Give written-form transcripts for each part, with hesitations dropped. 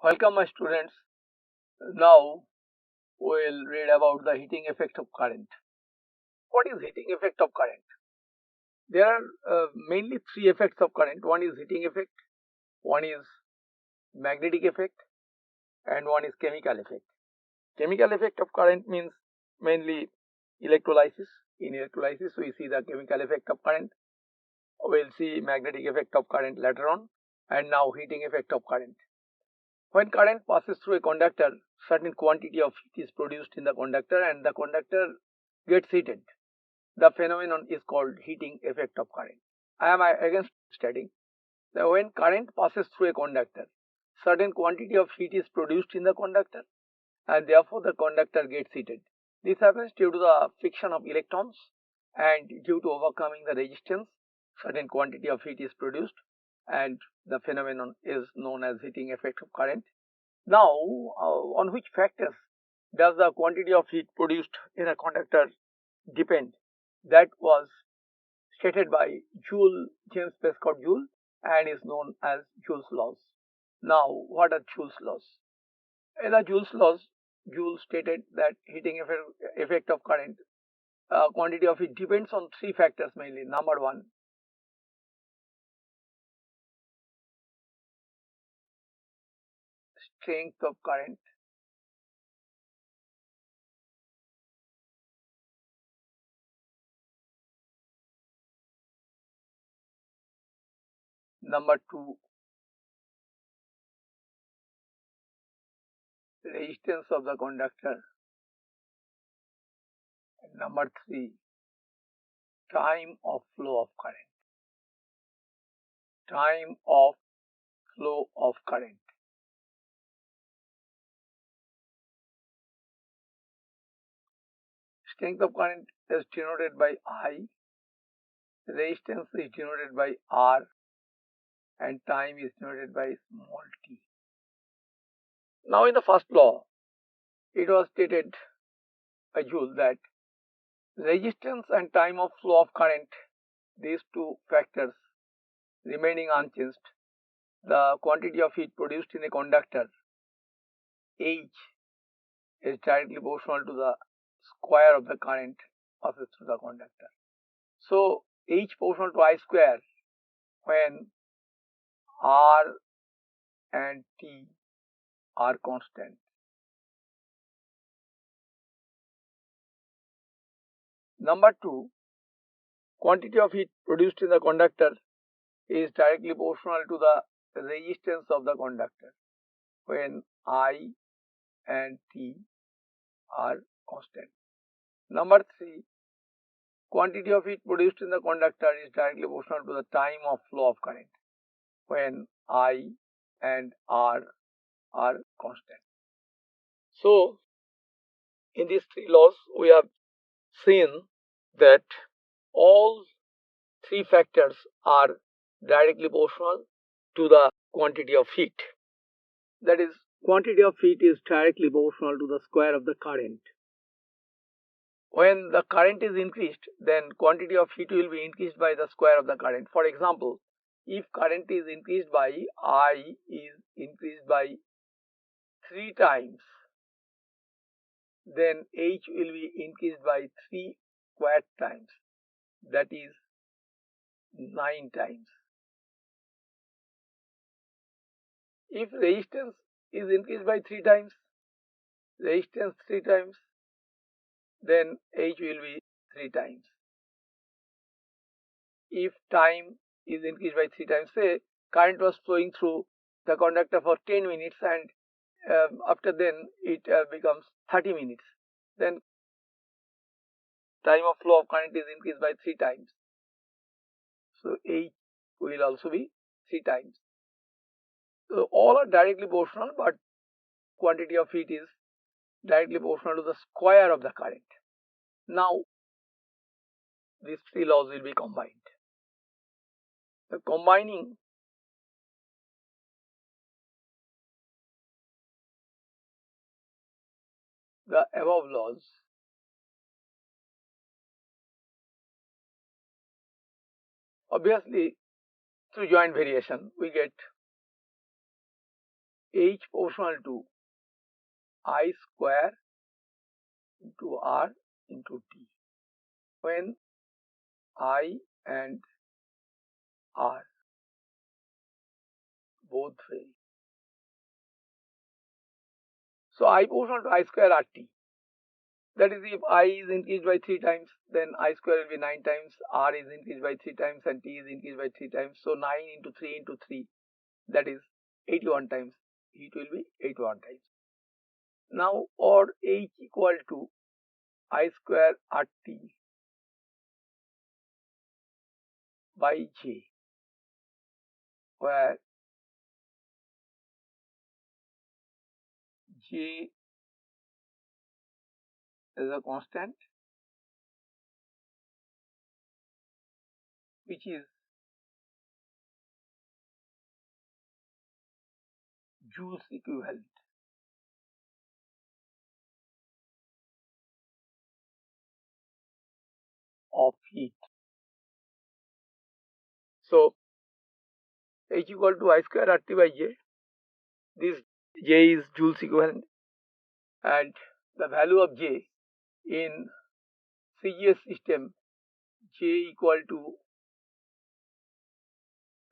Welcome my students. Now we'll read about the heating effect of current. What is heating effect of current? There are mainly three effects of current. One is heating effect, one is magnetic effect, and one is chemical effect. Chemical effect of current means mainly electrolysis. In electrolysis we see the chemical effect of current. We'll see magnetic effect of current later on, and now heating effect of current. When current passes through a conductor, certain quantity of heat is produced in the conductor and the conductor gets heated. The phenomenon is called heating effect of current. I am again stating that when current passes through a conductor, certain quantity of heat is produced in the conductor and therefore the conductor gets heated. This happens due to the friction of electrons and due to overcoming the resistance, certain quantity of heat is produced and the phenomenon is known as heating effect of current. Now, on which factors does the quantity of heat produced in a conductor depend? That was stated by Joule, James Prescott Joule, and is known as Joule's laws. Now, what are Joule's laws? In the Joule's laws, Joule stated that heating effect of current, quantity of heat depends on three factors mainly. Number one, strength of current. Number two, resistance of the conductor. And number three, time of flow of current. Time of flow of current. Strength of current is denoted by I, resistance is denoted by R, and time is denoted by small t. Now in the first law, it was stated by Joule that resistance and time of flow of current, these two factors remaining unchanged, the quantity of heat produced in a conductor H is directly proportional to the square of the current passes through the conductor. So H proportional to I square when R and T are constant. Number two, quantity of heat produced in the conductor is directly proportional to the resistance of the conductor when I and T are constant. Number three, quantity of heat produced in the conductor is directly proportional to the time of flow of current when I and R are constant. So, in these three laws, we have seen that all three factors are directly proportional to the quantity of heat. That is, quantity of heat is directly proportional to the square of the current. When the current is increased, then quantity of heat will be increased by the square of the current. For example, if current is increased by I is increased by 3 times, then H will be increased by 3 squared times, that is 9 times. If resistance is increased by 3 times, resistance 3 times, then H will be 3 times. If time is increased by 3 times, say current was flowing through the conductor for 10 minutes and after then it becomes 30 minutes, then time of flow of current is increased by 3 times. So H will also be 3 times. So all are directly proportional, but quantity of heat is directly proportional to the square of the current. Now these three laws will be combined. So combining the above laws, obviously through joint variation we get H proportional to I square into R into T, when I and R both vary. So I proportional to I square RT. That is, if I is increased by 3 times, then I square will be 9 times, R is increased by 3 times, and T is increased by 3 times. So 9 into 3 into 3, that is 81 times. Heat will be 81 times. Now, or H equal to I square RT by J, where J is a constant which is Joule's equivalent of heat. So H equal to I square RT by J. This J is Joule's equivalent, and the value of J in CGS system, J equal to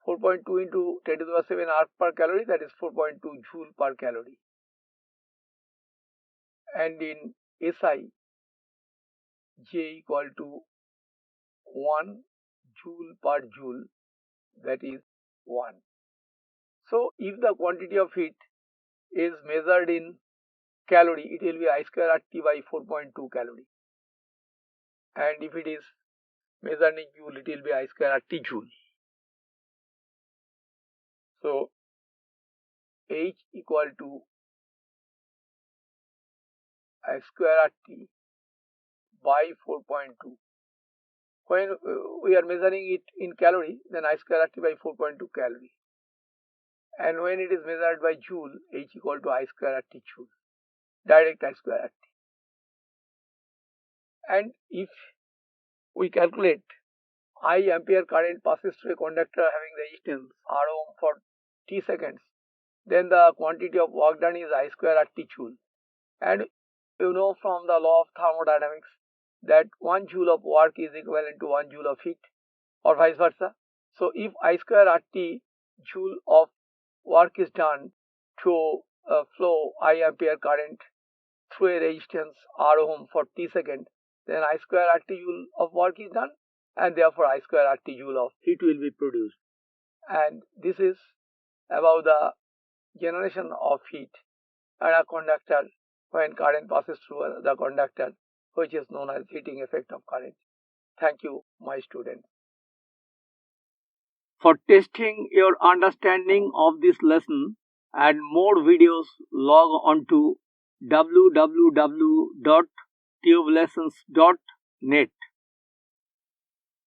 4.2 into 10 to the power 7 arc per calorie, that is 4.2 joule per calorie. And in SI, J equal to 1 joule per joule, that is 1. So if the quantity of heat is measured in calorie, it will be I square RT by 4.2 calorie. And if it is measured in joule, it will be I square RT joule. So H equal to I square RT by 4.2. When we are measuring it in calorie, then I square RT by 4.2 calorie. And when it is measured by joule, H equal to I square RT joule, direct I square RT. And if we calculate I ampere current passes through a conductor having resistance R ohm for T seconds, then the quantity of work done is I square RT joule. And you know from the law of thermodynamics that 1 joule of work is equivalent to 1 joule of heat, or vice versa. So if I square RT joule of work is done through a flow I ampere current through a resistance R ohm for T seconds, then I square RT joule of work is done, and therefore I square RT joule of heat will be produced. And this is about the generation of heat in a conductor when current passes through the conductor, which is known as heating effect of current. Thank you, my students. For testing your understanding of this lesson and more videos, log on to www.tubelessons.net.